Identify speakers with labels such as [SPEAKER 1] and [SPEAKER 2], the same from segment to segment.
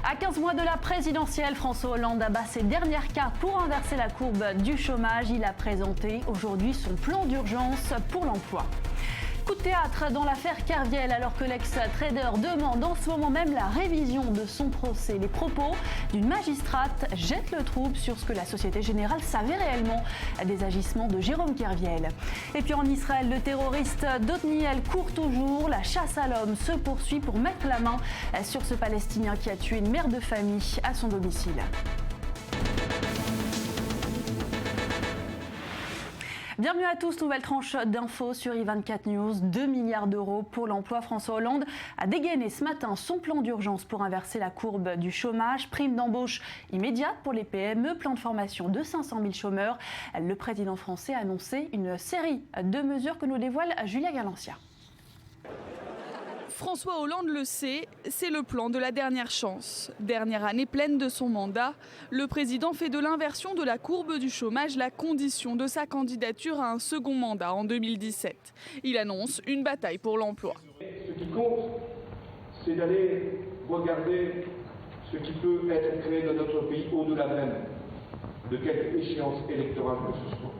[SPEAKER 1] À 15 mois de la présidentielle, François Hollande abat ses dernières cartes pour inverser la courbe du chômage. Il a présenté aujourd'hui son plan d'urgence pour l'emploi. Coup de théâtre dans l'affaire Kerviel alors que l'ex-trader demande en ce moment même la révision de son procès. Les propos d'une magistrate jettent le trouble sur ce que la Société Générale savait réellement des agissements de Jérôme Kerviel. Et puis en Israël, le terroriste d'Otniel court toujours. La chasse à l'homme se poursuit pour mettre la main sur ce Palestinien qui a tué une mère de famille à son domicile. Bienvenue à tous, nouvelle tranche d'infos sur i24 News. 2 milliards d'euros pour l'emploi. François Hollande a dégainé ce matin son plan d'urgence pour inverser la courbe du chômage. Prime d'embauche immédiate pour les PME, plan de formation de 500 000 chômeurs. Le président français a annoncé une série de mesures que nous dévoile Julia Galancia.
[SPEAKER 2] François Hollande le sait, c'est le plan de la dernière chance. Dernière année pleine de son mandat, le président fait de l'inversion de la courbe du chômage la condition de sa candidature à un second mandat en 2017. Il annonce une bataille pour l'emploi.
[SPEAKER 3] Ce qui compte, c'est d'aller regarder ce qui peut être créé dans notre pays au-delà même de quelque échéance électorale que ce soit.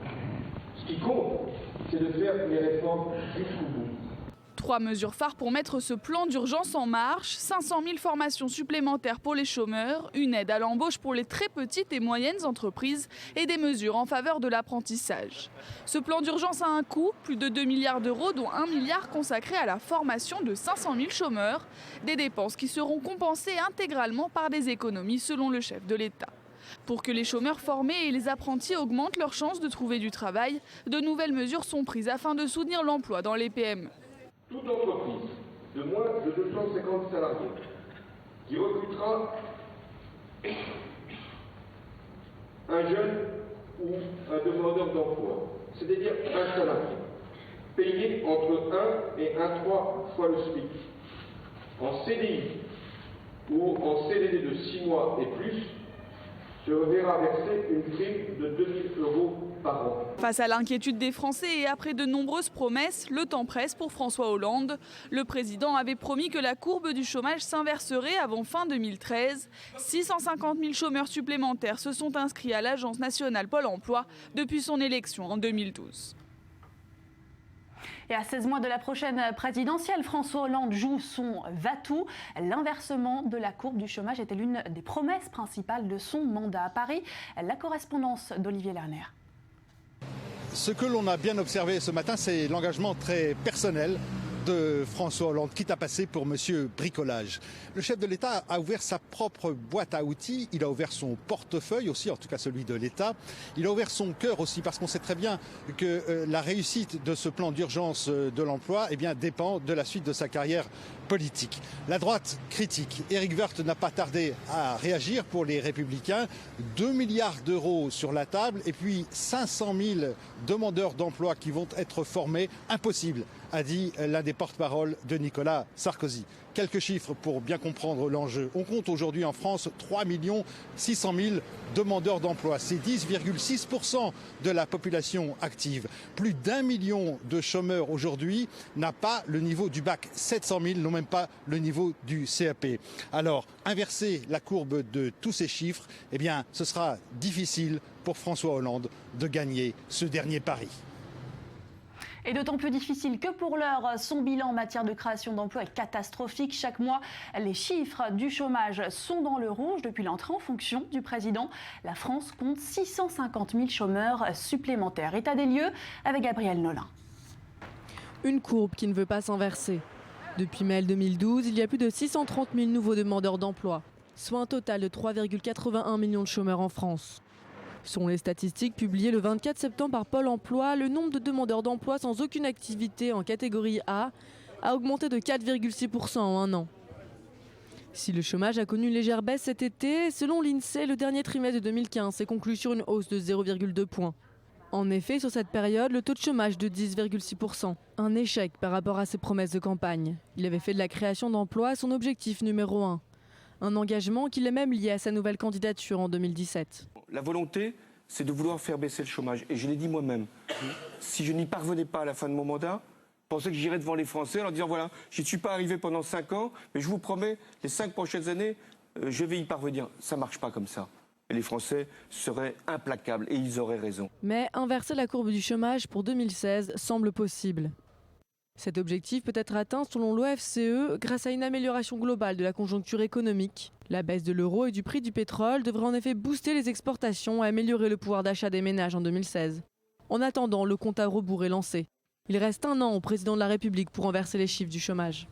[SPEAKER 3] Ce qui compte, c'est de faire les réformes jusqu'au bout.
[SPEAKER 2] 3 mesures phares pour mettre ce plan d'urgence en marche. 500 000 formations supplémentaires pour les chômeurs, une aide à l'embauche pour les très petites et moyennes entreprises et des mesures en faveur de l'apprentissage. Ce plan d'urgence a un coût, plus de 2 milliards d'euros, dont 1 milliard consacré à la formation de 500 000 chômeurs. Des dépenses qui seront compensées intégralement par des économies selon le chef de l'État. Pour que les chômeurs formés et les apprentis augmentent leurs chances de trouver du travail, de nouvelles mesures sont prises afin de soutenir l'emploi dans les PME.
[SPEAKER 3] Toute entreprise de moins de 250 salariés qui recrutera un jeune ou un demandeur d'emploi, c'est-à-dire un salarié, payé entre 1 et 1,3 fois le SMIC, en CDI ou en CDD de 6 mois et plus, se verra verser une prime de 2 000 € par an.
[SPEAKER 2] Face à l'inquiétude des Français et après de nombreuses promesses, le temps presse pour François Hollande. Le président avait promis que la courbe du chômage s'inverserait avant fin 2013. 650 000 chômeurs supplémentaires se sont inscrits à l'Agence nationale Pôle emploi depuis son élection en 2012.
[SPEAKER 1] Et à 16 mois de la prochaine présidentielle, François Hollande joue son va-tout. L'inversement de la courbe du chômage était l'une des promesses principales de son mandat. À Paris, la correspondance d'Olivier Lerner.
[SPEAKER 4] Ce que l'on a bien observé ce matin, c'est l'engagement très personnel de François Hollande, quitte à passer pour Monsieur Bricolage. Le chef de l'État a ouvert sa propre boîte à outils, il a ouvert son portefeuille aussi, en tout cas celui de l'État. Il a ouvert son cœur aussi, parce qu'on sait très bien que la réussite de ce plan d'urgence de l'emploi dépend de la suite de sa carrière politique. La droite critique. Éric Woerth n'a pas tardé à réagir pour les Républicains. 2 milliards d'euros sur la table et puis 500 000 demandeurs d'emploi qui vont être formés. Impossible, a dit l'un des porte-parole de Nicolas Sarkozy. Quelques chiffres pour bien comprendre l'enjeu. On compte aujourd'hui en France 3 600 000 demandeurs d'emploi. C'est 10,6% de la population active. Plus d'1 million de chômeurs aujourd'hui n'a pas le niveau du bac. 700 000 n'ont même pas le niveau du CAP. Alors, inverser la courbe de tous ces chiffres, ce sera difficile pour François Hollande de gagner ce dernier pari.
[SPEAKER 1] Et d'autant plus difficile que pour l'heure, son bilan en matière de création d'emplois est catastrophique. Chaque mois, les chiffres du chômage sont dans le rouge. Depuis l'entrée en fonction du président, la France compte 650 000 chômeurs supplémentaires. État des lieux avec Gabriel Nolin.
[SPEAKER 5] Une courbe qui ne veut pas s'inverser. Depuis mai 2012, il y a plus de 630 000 nouveaux demandeurs d'emploi, soit un total de 3,81 millions de chômeurs en France. Selon les statistiques publiées le 24 septembre par Pôle emploi, le nombre de demandeurs d'emploi sans aucune activité en catégorie A a augmenté de 4,6% en un an. Si le chômage a connu une légère baisse cet été, selon l'INSEE, le dernier trimestre de 2015 s'est conclu sur une hausse de 0,2 points. En effet, sur cette période, le taux de chômage de 10,6%. Un échec par rapport à ses promesses de campagne. Il avait fait de la création d'emplois son objectif numéro 1. Un engagement qu'il est même lié à sa nouvelle candidature en 2017.
[SPEAKER 6] La volonté, c'est de vouloir faire baisser le chômage. Et je l'ai dit moi-même. Si je n'y parvenais pas à la fin de mon mandat, je pensais que j'irais devant les Français en leur disant voilà, je ne suis pas arrivé pendant 5 ans, mais je vous promets, les 5 prochaines années, je vais y parvenir. Ça ne marche pas comme ça. Et les Français seraient implacables et ils auraient raison.
[SPEAKER 5] Mais inverser la courbe du chômage pour 2016 semble possible. Cet objectif peut être atteint selon l'OFCE grâce à une amélioration globale de la conjoncture économique. La baisse de l'euro et du prix du pétrole devrait en effet booster les exportations et améliorer le pouvoir d'achat des ménages en 2016. En attendant, le compte à rebours est lancé. Il reste un an au président de la République pour renverser les chiffres du chômage.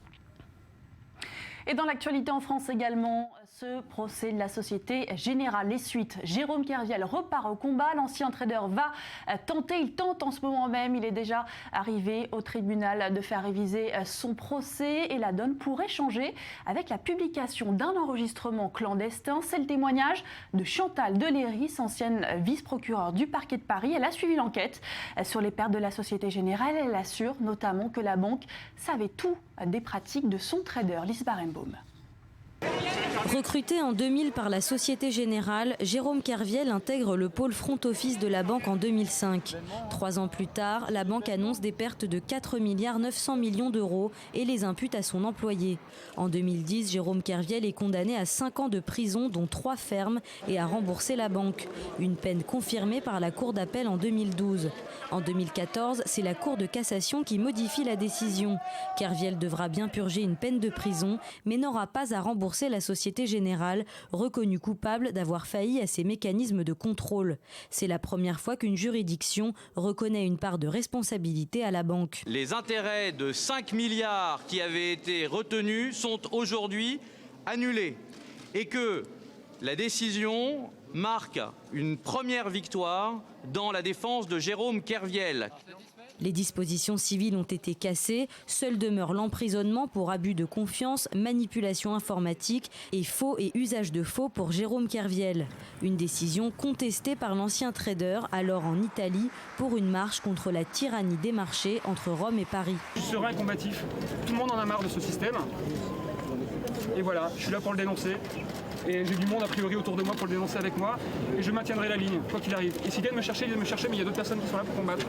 [SPEAKER 1] Et dans l'actualité en France également, ce procès de la Société Générale. Les suites, Jérôme Kerviel repart au combat. L'ancien trader il tente en ce moment même, il est déjà arrivé au tribunal de faire réviser son procès. Et la donne pourrait changer avec la publication d'un enregistrement clandestin. C'est le témoignage de Chantal Deléris, ancienne vice-procureure du parquet de Paris. Elle a suivi l'enquête sur les pertes de la Société Générale. Elle assure notamment que la banque savait tout des pratiques de son trader, Lise Barenbaum.
[SPEAKER 7] Recruté en 2000 par la Société Générale, Jérôme Kerviel intègre le pôle front office de la banque en 2005. 3 ans plus tard, la banque annonce des pertes de 4,9 milliards d'euros et les impute à son employé. En 2010, Jérôme Kerviel est condamné à 5 ans de prison, dont 3 fermes, et à rembourser la banque. Une peine confirmée par la Cour d'appel en 2012. En 2014, c'est la Cour de cassation qui modifie la décision. Kerviel devra bien purger une peine de prison, mais n'aura pas à rembourser la Société Générale, reconnue coupable d'avoir failli à ses mécanismes de contrôle. C'est la première fois qu'une juridiction reconnaît une part de responsabilité à la banque.
[SPEAKER 8] Les intérêts de 5 milliards qui avaient été retenus sont aujourd'hui annulés et que la décision marque une première victoire dans la défense de Jérôme Kerviel.
[SPEAKER 7] Les dispositions civiles ont été cassées, seul demeure l'emprisonnement pour abus de confiance, manipulation informatique et faux et usage de faux pour Jérôme Kerviel. Une décision contestée par l'ancien trader, alors en Italie, pour une marche contre la tyrannie des marchés entre Rome et Paris.
[SPEAKER 9] Je suis serein et combatif. Tout le monde en a marre de ce système. Et voilà, je suis là pour le dénoncer. Et j'ai du monde a priori autour de moi pour le dénoncer avec moi. Et je maintiendrai la ligne, quoi qu'il arrive. Et s'ils viennent me chercher, mais il y a d'autres personnes qui sont là pour combattre.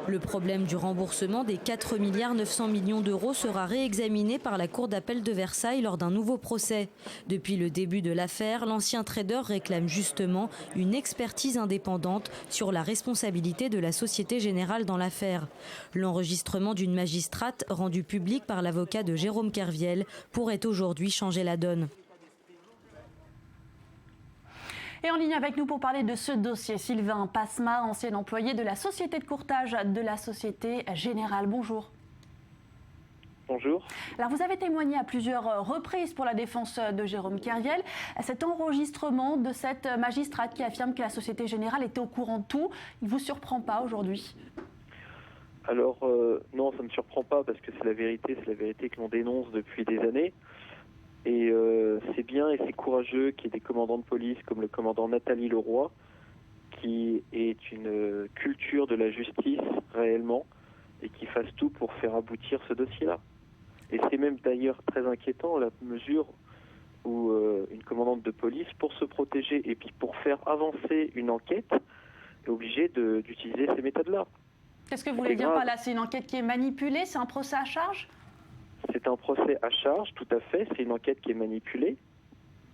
[SPEAKER 7] Le problème du remboursement des 4,9 milliards d'euros sera réexaminé par la Cour d'appel de Versailles lors d'un nouveau procès. Depuis le début de l'affaire, l'ancien trader réclame justement une expertise indépendante sur la responsabilité de la Société Générale dans l'affaire. L'enregistrement d'une magistrate rendu public par l'avocat de Jérôme Kerviel pourrait aujourd'hui changer la donne.
[SPEAKER 1] Et en ligne avec nous pour parler de ce dossier, Sylvain Pasma, ancien employé de la société de courtage de la Société Générale. Bonjour.
[SPEAKER 10] Bonjour.
[SPEAKER 1] Alors vous avez témoigné à plusieurs reprises pour la défense de Jérôme Kerviel. Cet enregistrement de cette magistrate qui affirme que la Société Générale était au courant de tout, il ne vous surprend pas aujourd'hui ?
[SPEAKER 10] Alors non, ça ne me surprend pas parce que c'est la vérité que l'on dénonce depuis des années. Et c'est bien et c'est courageux qu'il y ait des commandants de police comme le commandant Nathalie Leroy, qui est une culture de la justice réellement et qui fasse tout pour faire aboutir ce dossier-là. Et c'est même d'ailleurs très inquiétant la mesure où une commandante de police, pour se protéger et puis pour faire avancer une enquête, est obligée d'utiliser ces méthodes-là.
[SPEAKER 1] Qu'est-ce que vous voulez dire par là ? C'est une enquête qui est manipulée ? C'est un procès à charge ?
[SPEAKER 10] C'est un procès à charge, tout à fait. C'est une enquête qui est manipulée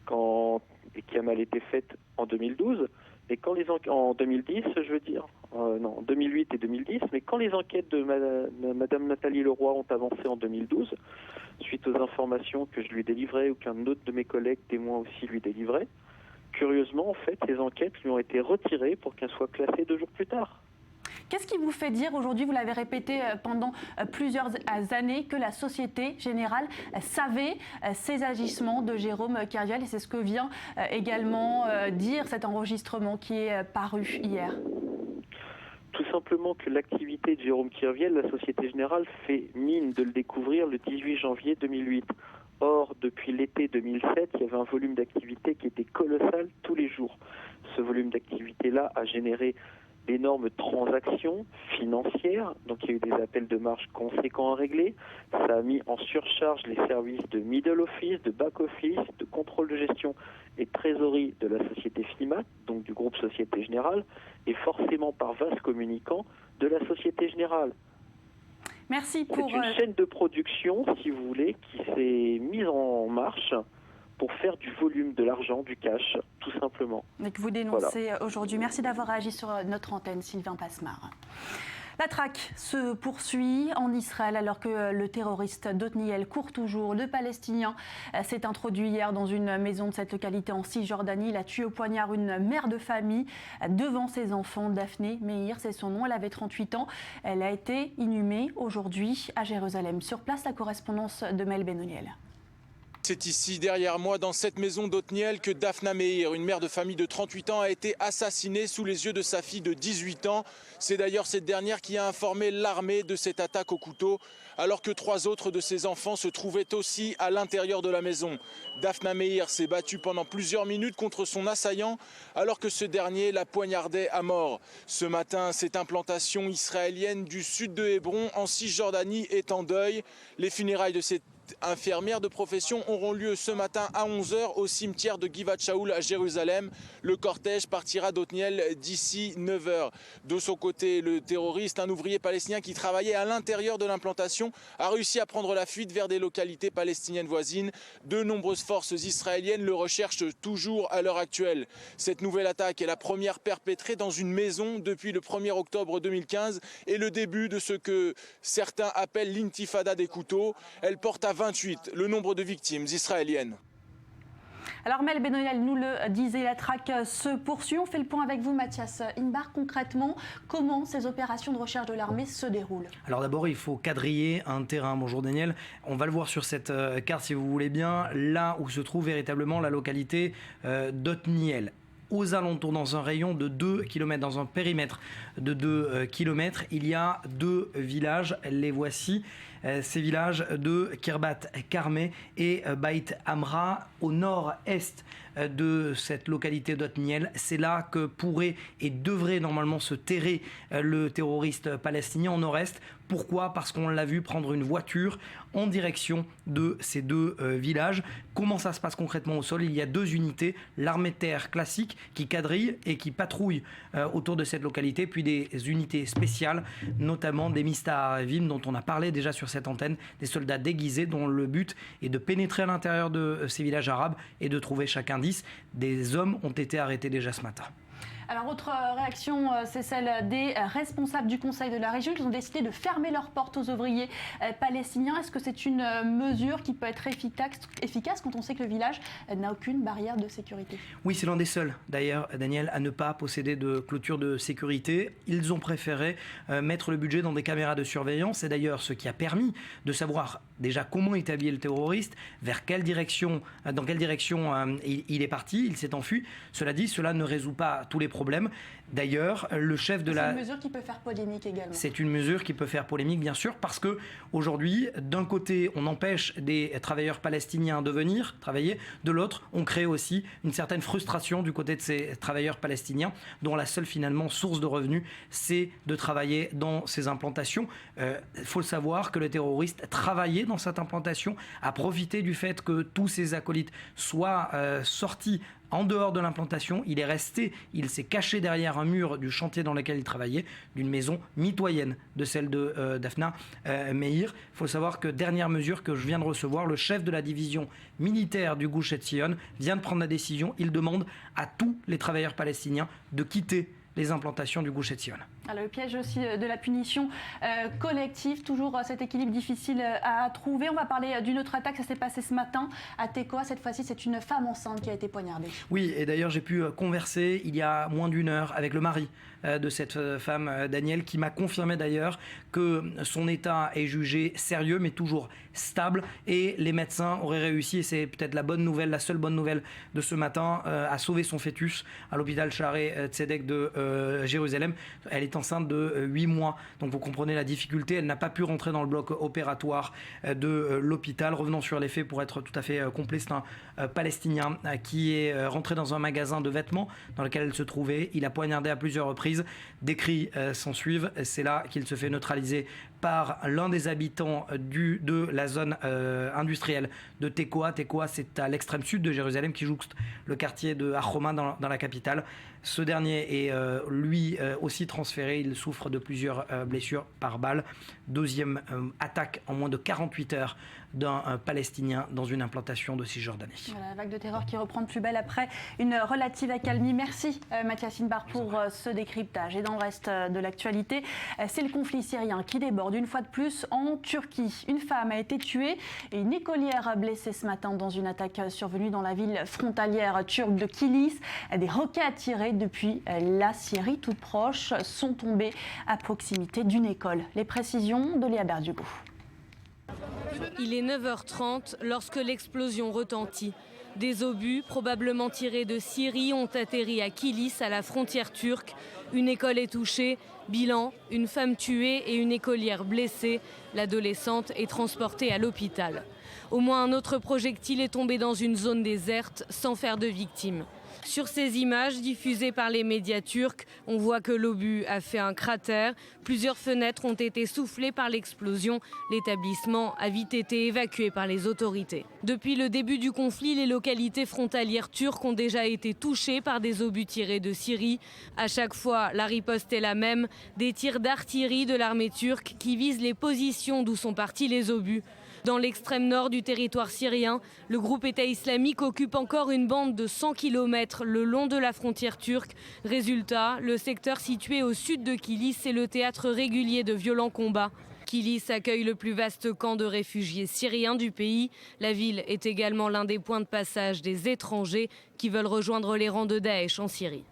[SPEAKER 10] et qui a mal été faite en 2012. Mais en 2010, je veux dire, en 2008 et 2010, mais quand les enquêtes de Madame Nathalie Leroy ont avancé en 2012, suite aux informations que je lui délivrais ou qu'un autre de mes collègues témoins aussi lui délivrait, curieusement, en fait, les enquêtes lui ont été retirées pour qu'elles soient classées 2 jours plus tard.
[SPEAKER 1] Qu'est-ce qui vous fait dire aujourd'hui, vous l'avez répété pendant plusieurs années, que la Société Générale savait ces agissements de Jérôme Kerviel, et c'est ce que vient également dire cet enregistrement qui est paru hier?
[SPEAKER 10] Tout simplement que l'activité de Jérôme Kerviel, la Société Générale, fait mine de le découvrir le 18 janvier 2008. Or, depuis l'été 2007, il y avait un volume d'activité qui était colossal tous les jours. Ce volume d'activité-là a généré d'énormes transactions financières, donc il y a eu des appels de marge conséquents à régler. Ça a mis en surcharge les services de middle office, de back office, de contrôle de gestion et de trésorerie de la société FIMAT, donc du groupe Société Générale, et forcément par vase communicant de la Société Générale.
[SPEAKER 1] Merci pour...
[SPEAKER 10] C'est une chaîne de production, si vous voulez, qui s'est mise en marche pour faire du volume, de l'argent, du cash, tout simplement.
[SPEAKER 1] Et que vous dénoncez aujourd'hui. Merci d'avoir réagi sur notre antenne, Sylvain Passemard. La traque se poursuit en Israël alors que le terroriste Otniel court toujours. Le Palestinien s'est introduit hier dans une maison de cette localité en Cisjordanie. Il a tué au poignard une mère de famille devant ses enfants. Daphné Meir, c'est son nom. Elle avait 38 ans. Elle a été inhumée aujourd'hui à Jérusalem. Sur place, la correspondance de Mel Benoniel.
[SPEAKER 11] C'est ici, derrière moi, dans cette maison d'Otniel, que Daphna Meir, une mère de famille de 38 ans, a été assassinée sous les yeux de sa fille de 18 ans. C'est d'ailleurs cette dernière qui a informé l'armée de cette attaque au couteau, alors que 3 autres de ses enfants se trouvaient aussi à l'intérieur de la maison. Daphna Meir s'est battue pendant plusieurs minutes contre son assaillant, alors que ce dernier la poignardait à mort. Ce matin, cette implantation israélienne du sud de Hébron, en Cisjordanie, est en deuil. Les funérailles de cette infirmière de profession auront lieu ce matin à 11h au cimetière de Givat Shaoul à Jérusalem. Le cortège partira d'Otniel d'ici 9h. De son côté, le terroriste, un ouvrier palestinien qui travaillait à l'intérieur de l'implantation, a réussi à prendre la fuite vers des localités palestiniennes voisines. De nombreuses forces israéliennes le recherchent toujours à l'heure actuelle. Cette nouvelle attaque est la première perpétrée dans une maison depuis le 1er octobre 2015 et le début de ce que certains appellent l'intifada des couteaux. Elle porte à 28 le nombre de victimes israéliennes.
[SPEAKER 1] Alors Mel Benoniel nous le disait, la traque se poursuit. On fait le point avec vous, Mathias Inbar. Concrètement, comment ces opérations de recherche de l'armée se déroulent?
[SPEAKER 12] Alors d'abord, il faut quadriller un terrain. Bonjour Daniel, on va le voir sur cette carte si vous voulez bien, là où se trouve véritablement la localité d'Otniel. Aux alentours, dans un rayon de 2 km, dans un périmètre de 2 km, il y a 2 villages. Les voici, ces villages de Kirbat Karmé et Beit Amra, au nord-est de cette localité d'Otniel. C'est là que pourrait et devrait normalement se terrer le terroriste palestinien au nord-est. Pourquoi ? Parce qu'on l'a vu prendre une voiture en direction de ces 2 villages. Comment ça se passe concrètement au sol ? Il y a 2 unités, l'armée de terre classique qui quadrille et qui patrouille autour de cette localité, puis des unités spéciales, notamment des Mistahavim dont on a parlé déjà sur cette antenne, des soldats déguisés dont le but est de pénétrer à l'intérieur de ces villages arabes et de trouver chaque indice. Des hommes ont été arrêtés déjà ce matin.
[SPEAKER 1] Alors, autre réaction, c'est celle des responsables du Conseil de la région qui ont décidé de fermer leurs portes aux ouvriers palestiniens. Est-ce que c'est une mesure qui peut être efficace quand on sait que le village n'a aucune barrière de sécurité?
[SPEAKER 12] Oui, c'est l'un des seuls, d'ailleurs, Daniel, à ne pas posséder de clôture de sécurité. Ils ont préféré mettre le budget dans des caméras de surveillance. C'est d'ailleurs ce qui a permis de savoir déjà comment est habillé le terroriste, dans quelle direction il est parti, il s'est enfui. Cela dit, cela ne résout pas tous les problème. D'ailleurs, le chef de la...
[SPEAKER 1] C'est une mesure qui peut faire polémique également.
[SPEAKER 12] C'est une mesure qui peut faire polémique, bien sûr, parce que aujourd'hui, d'un côté, on empêche des travailleurs palestiniens de venir travailler, de l'autre, on crée aussi une certaine frustration du côté de ces travailleurs palestiniens, dont la seule finalement source de revenus, c'est de travailler dans ces implantations. Il faut le savoir que le terroriste travaillait dans cette implantation, a profité du fait que tous ses acolytes soient sortis en dehors de l'implantation. Il est resté, il s'est caché derrière un mur du chantier dans lequel il travaillait, d'une maison mitoyenne de celle de Daphna Meir. Il faut savoir que, dernière mesure que je viens de recevoir, le chef de la division militaire du Gush Etzion vient de prendre la décision. Il demande à tous les travailleurs palestiniens de quitter les implantations du Gush Etzion.
[SPEAKER 1] Alors, le piège aussi de la punition collective, toujours cet équilibre difficile à trouver. On va parler d'une autre attaque, ça s'est passé ce matin à Tekoa. Cette fois-ci, c'est une femme enceinte qui a été poignardée.
[SPEAKER 12] Oui, et d'ailleurs, j'ai pu converser il y a moins d'1 heure avec le mari de cette femme, Daniel, qui m'a confirmé d'ailleurs que son état est jugé sérieux, mais toujours stable. Et les médecins auraient réussi, et c'est peut-être la bonne nouvelle, la seule bonne nouvelle de ce matin, à sauver son fœtus à l'hôpital Shaare Tzedek de Jérusalem. Elle est enceinte de 8 mois, donc vous comprenez la difficulté. Elle n'a pas pu rentrer dans le bloc opératoire de l'hôpital. Revenons sur les faits pour être tout à fait complet. C'est un Palestinien qui est rentré dans un magasin de vêtements dans lequel elle se trouvait. Il a poignardé à plusieurs reprises. Des cris s'en suivent. C'est là qu'il se fait neutraliser par l'un des habitants de la zone industrielle de Tekoa. Tekoa, c'est à l'extrême sud de Jérusalem, qui jouxte le quartier de Hachoma dans la capitale. Ce dernier est lui aussi transféré. Il souffre de plusieurs blessures par balle. Deuxième attaque en moins de 48 heures d'un Palestinien dans une implantation de Cisjordanie.
[SPEAKER 1] Voilà, la vague de terreur qui reprend de plus belle après une relative accalmie. Merci Mathias Inbar pour ce décryptage. Et dans le reste de l'actualité, c'est le conflit syrien qui déborde une fois de plus en Turquie. Une femme a été tuée et une écolière blessée ce matin dans une attaque survenue dans la ville frontalière turque de Kilis. Des roquettes tirées depuis la Syrie toute proche sont tombées à proximité d'une école. Les précisions de Léa Berdugo.
[SPEAKER 13] Il est 9h30 lorsque l'explosion retentit. Des obus, probablement tirés de Syrie, ont atterri à Kilis, à la frontière turque. Une école est touchée. Bilan, une femme tuée et une écolière blessée. L'adolescente est transportée à l'hôpital. Au moins un autre projectile est tombé dans une zone déserte sans faire de victimes. Sur ces images diffusées par les médias turcs, on voit que l'obus a fait un cratère. Plusieurs fenêtres ont été soufflées par l'explosion. L'établissement a vite été évacué par les autorités. Depuis le début du conflit, les localités frontalières turques ont déjà été touchées par des obus tirés de Syrie. À chaque fois, la riposte est la même. Des tirs d'artillerie de l'armée turque qui visent les positions d'où sont partis les obus. Dans l'extrême nord du territoire syrien, le groupe État islamique occupe encore une bande de 100 km le long de la frontière turque. Résultat, le secteur situé au sud de Kilis est le théâtre régulier de violents combats. Kilis accueille le plus vaste camp de réfugiés syriens du pays. La ville est également l'un des points de passage des étrangers qui veulent rejoindre les rangs de Daesh en Syrie.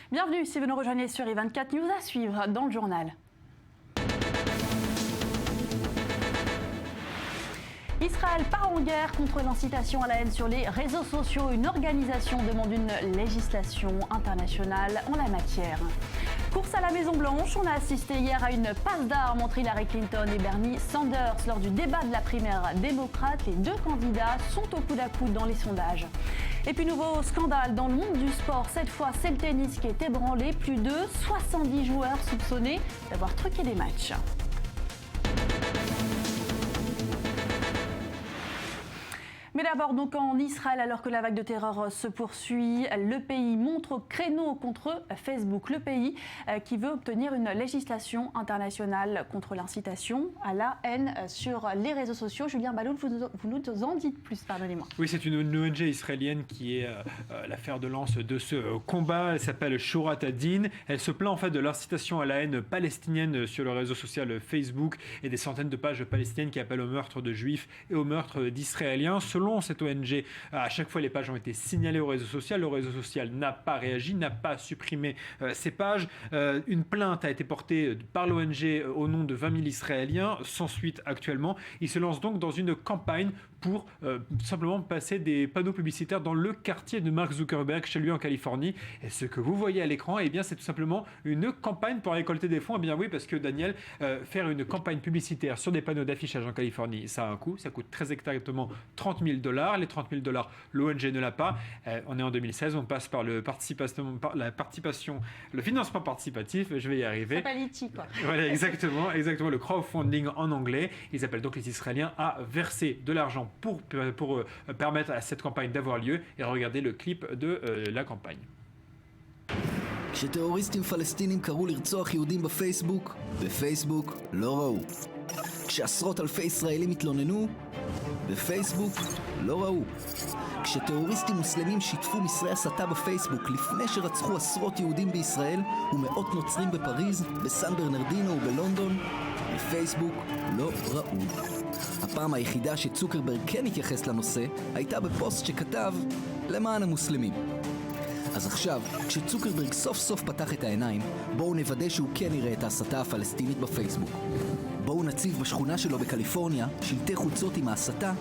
[SPEAKER 1] Bienvenue si vous nous rejoignez sur i24 News à suivre dans le journal. Israël part en guerre contre l'incitation à la haine sur les réseaux sociaux. Une organisation demande une législation internationale en la matière. Course à la Maison-Blanche, on a assisté hier à une passe d'armes entre Hillary Clinton et Bernie Sanders. Lors du débat de la primaire démocrate, les deux candidats sont au coude à coude dans les sondages. Et puis nouveau scandale dans le monde du sport. Cette fois, c'est le tennis qui est ébranlé. Plus de 70 joueurs soupçonnés d'avoir truqué des matchs. Mais d'abord, donc en Israël, alors que la vague de terreur se poursuit, le pays montre au créneau contre Facebook. Le pays qui veut obtenir une législation internationale contre l'incitation à la haine sur les réseaux sociaux. Julien Baloul, vous nous en dites plus, pardonnez-moi.
[SPEAKER 14] Oui, c'est une ONG israélienne qui est l'affaire de lance de ce combat. Elle s'appelle Shorat Adin. Elle se plaint en fait de l'incitation à la haine palestinienne sur le réseau social Facebook et des centaines de pages palestiniennes qui appellent au meurtre de juifs et au meurtre d'israéliens. Selon cette ONG, à chaque fois les pages ont été signalées au réseau social. Le réseau social n'a pas réagi, n'a pas supprimé ces pages. Une plainte a été portée par l'ONG au nom de 20 000 Israéliens, sans suite actuellement. Ils se lancent donc dans une campagne pour simplement passer des panneaux publicitaires dans le quartier de Mark Zuckerberg, chez lui en Californie. Et ce que vous voyez à l'écran, eh bien, c'est tout simplement une campagne pour récolter des fonds. Eh bien oui, parce que Daniel, faire une campagne publicitaire sur des panneaux d'affichage en Californie, ça a un coût. Ça coûte très exactement $30 000. Les $30 000, l'ONG ne l'a pas. On est en 2016, on passe par le financement participatif. Je vais y arriver.
[SPEAKER 1] C'est pas litchi, quoi.
[SPEAKER 14] Voilà, exactement, le crowdfunding en anglais. Ils appellent donc les Israéliens à verser de l'argent pour permettre à cette campagne d'avoir lieu et regarder le clip de la campagne.
[SPEAKER 15] כשטרוריסטים פלסטינים קראו לרצוח יהודים בפייסבוק לא ראו. כשעשרות אלפי ישראלים התלוננו, בפייסבוק לא ראו. כשטרוריסטים מוסלמים שיתפו מסרי הסתה בפייסבוק לפני שרצחו עשרות יהודים בישראל ומאות נוצרים בפריז, בסן ברנרדינו ובלונדון, בפייסבוק לא ראו. הפעם היחידה שצוקרברג כן התייחס לנושא הייתה בפוסט שכתב למען המוסלמים. אז עכשיו, כשצוקרברג סוף סוף פתח את העיניים, בואו נוודא שהוא כן יראה את ההסתה הפלסטינית בפייסבוק. בואו נציב בשכונה שלו בקליפורניה שלטי חוצות עם ההסתה,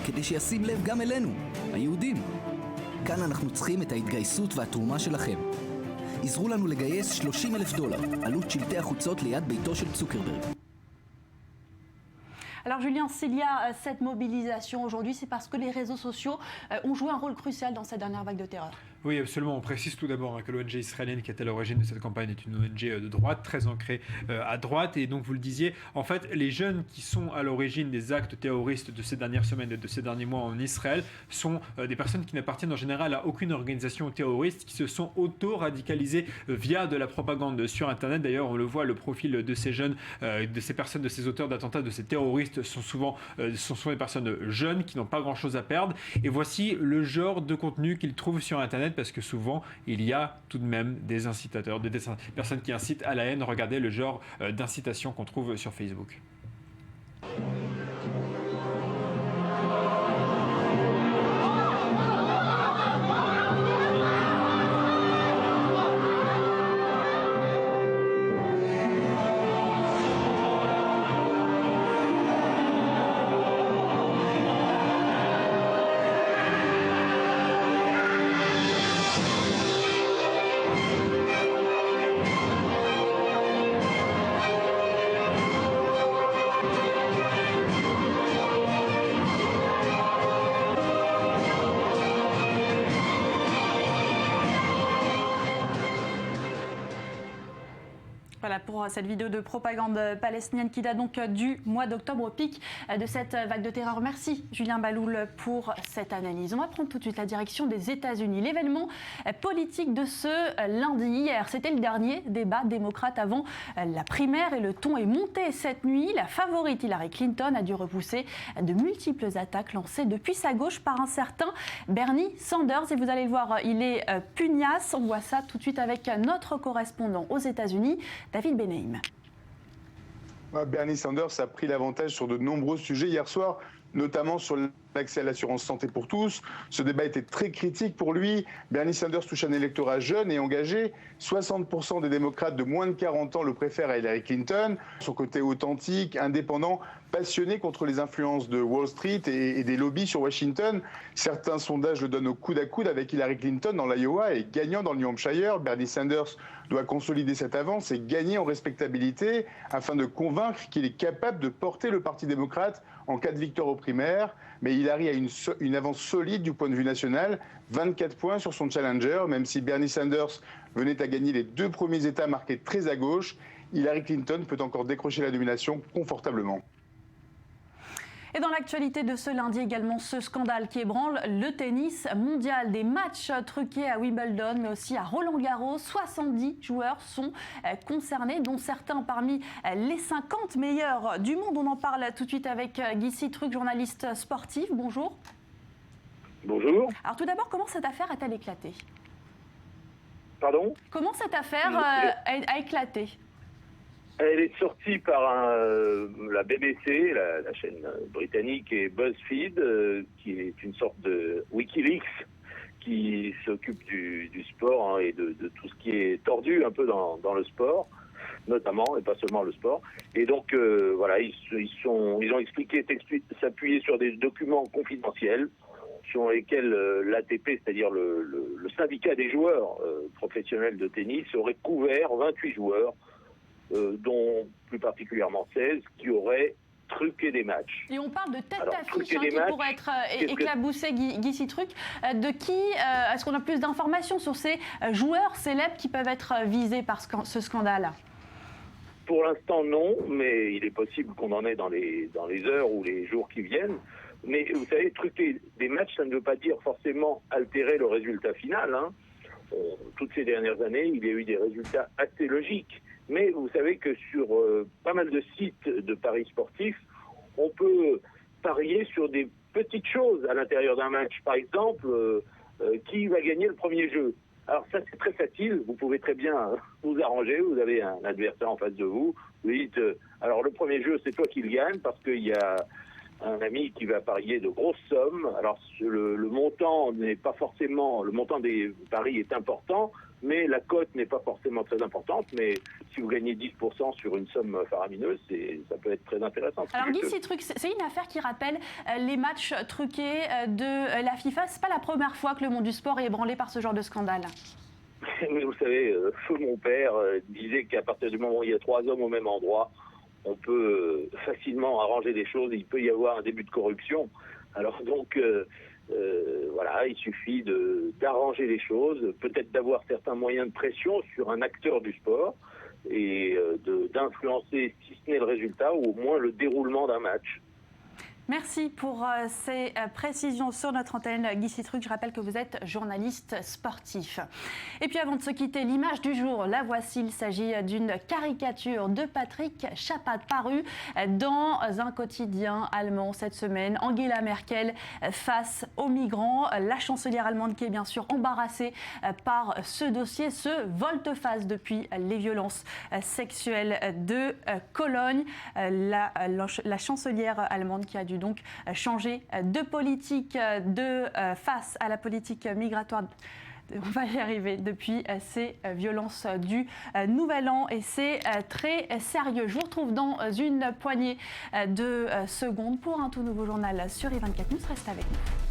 [SPEAKER 15] כדי שישים לב גם אלינו, היהודים. כאן אנחנו צריכים את ההתגייסות והתרומה שלכם. עזרו לנו לגייס $30,000, עלות שלטי החוצות ליד ביתו של צוקרברג.
[SPEAKER 1] Alors Julien, s'il y a cette mobilisation aujourd'hui, c'est parce que les réseaux sociaux ont joué un rôle crucial dans cette dernière vague de terreur.
[SPEAKER 14] Oui, absolument. On précise tout d'abord que l'ONG israélienne qui est à l'origine de cette campagne est une ONG de droite, très ancrée à droite. Et donc, vous le disiez, en fait, les jeunes qui sont à l'origine des actes terroristes de ces dernières semaines et de ces derniers mois en Israël sont des personnes qui n'appartiennent en général à aucune organisation terroriste, qui se sont auto-radicalisées via de la propagande sur Internet. D'ailleurs, on le voit, le profil de ces jeunes, de ces personnes, de ces auteurs d'attentats, de ces terroristes sont souvent des personnes jeunes qui n'ont pas grand-chose à perdre. Et voici le genre de contenu qu'ils trouvent sur Internet, parce que souvent, il y a tout de même des incitateurs, des personnes qui incitent à la haine. Regardez le genre d'incitation qu'on trouve sur Facebook.
[SPEAKER 1] Voilà pour cette vidéo de propagande palestinienne qui date donc du mois d'octobre, au pic de cette vague de terreur. Merci Julien Baloul pour cette analyse. On va prendre tout de suite la direction des États-Unis. L'événement politique de ce lundi hier, c'était le dernier débat démocrate avant la primaire et le ton est monté cette nuit. La favorite Hillary Clinton a dû repousser de multiples attaques lancées depuis sa gauche par un certain Bernie Sanders. Et vous allez le voir, il est pugnace. On voit ça tout de suite avec notre correspondant aux États-Unis, David Benaïm.
[SPEAKER 16] Bernie Sanders a pris l'avantage sur de nombreux sujets hier soir, notamment sur l'accès à l'assurance santé pour tous. Ce débat était très critique pour lui. Bernie Sanders touche un électorat jeune et engagé. 60% des démocrates de moins de 40 ans le préfèrent à Hillary Clinton. Son côté authentique, indépendant, passionné contre les influences de Wall Street et des lobbies sur Washington. Certains sondages le donnent au coude à coude avec Hillary Clinton dans l'Iowa et gagnant dans le New Hampshire. Bernie Sanders doit consolider cette avance et gagner en respectabilité afin de convaincre qu'il est capable de porter le Parti démocrate en cas de victoire aux primaires. Mais Hillary a une avance solide du point de vue national, 24 points sur son challenger, même si Bernie Sanders venait à gagner les 2 premiers États marqués très à gauche. Hillary Clinton peut encore décrocher la domination confortablement.
[SPEAKER 1] Et dans l'actualité de ce lundi également, ce scandale qui ébranle le tennis mondial. Des matchs truqués à Wimbledon, mais aussi à Roland-Garros. 70 joueurs sont concernés, dont certains parmi les 50 meilleurs du monde. On en parle tout de suite avec Guy Citruc, journaliste sportif. Bonjour.
[SPEAKER 17] Bonjour.
[SPEAKER 1] Alors tout d'abord, comment cette affaire a-t-elle éclaté?
[SPEAKER 17] Pardon?
[SPEAKER 1] Comment cette affaire a éclaté?
[SPEAKER 17] Elle est sortie par la BBC, la chaîne britannique, et BuzzFeed, qui est une sorte de Wikileaks qui s'occupe du sport et de tout ce qui est tordu un peu dans le sport, notamment, et pas seulement le sport. Et donc, voilà, ils ont expliqué s'appuyer sur des documents confidentiels sur lesquels l'ATP, c'est-à-dire le syndicat des joueurs professionnels de tennis, aurait couvert 28 joueurs, dont plus particulièrement 16 qui auraient truqué des matchs.
[SPEAKER 1] Et on parle de tête d'affiche qui pourrait être éclaboussée, Guy Citruc. De qui est-ce qu'on a plus d'informations sur ces joueurs célèbres qui peuvent être visés par ce scandale?
[SPEAKER 17] Pour l'instant, non, mais il est possible qu'on en ait dans les heures ou les jours qui viennent. Mais vous savez, truquer des matchs, ça ne veut pas dire forcément altérer le résultat final, hein. Toutes ces dernières années, il y a eu des résultats assez logiques. Mais vous savez que sur pas mal de sites de paris sportifs, on peut parier sur des petites choses à l'intérieur d'un match. Par exemple, qui va gagner le premier jeu. Alors ça, c'est très facile. Vous pouvez très bien vous arranger. Vous avez un adversaire en face de vous. Vous dites, alors le premier jeu, c'est toi qui le gagne parce qu'il y a un ami qui va parier de grosses sommes. Alors le montant n'est pas forcément... Le montant des paris est important, mais la cote n'est pas forcément très importante. Mais si vous gagnez 10% sur une somme faramineuse, ça peut être très intéressant.
[SPEAKER 1] Alors Guy Citruc, c'est une affaire qui rappelle les matchs truqués de la FIFA. C'est pas la première fois que le monde du sport est ébranlé par ce genre de scandale.
[SPEAKER 17] Mais vous savez, mon père disait qu'à partir du moment où il y a 3 hommes au même endroit, on peut facilement arranger des choses. Il peut y avoir un début de corruption. Alors donc, Voilà, il suffit d'arranger les choses, peut-être d'avoir certains moyens de pression sur un acteur du sport et d'influencer, si ce n'est le résultat, ou au moins le déroulement d'un match.
[SPEAKER 1] Merci pour ces précisions sur notre antenne, Guy Citruc. Je rappelle que vous êtes journaliste sportif. Et puis avant de se quitter, l'image du jour, la voici. Il s'agit d'une caricature de Patrick Chapat parue dans un quotidien allemand cette semaine. Angela Merkel face aux migrants. La chancelière allemande qui est bien sûr embarrassée par ce dossier, ce volte-face depuis les violences sexuelles de Cologne. La chancelière allemande qui a dû donc changer de politique face à la politique migratoire. On va y arriver depuis ces violences du Nouvel An et c'est très sérieux. Je vous retrouve dans une poignée de secondes pour un tout nouveau journal sur i24 News. Restez avec nous.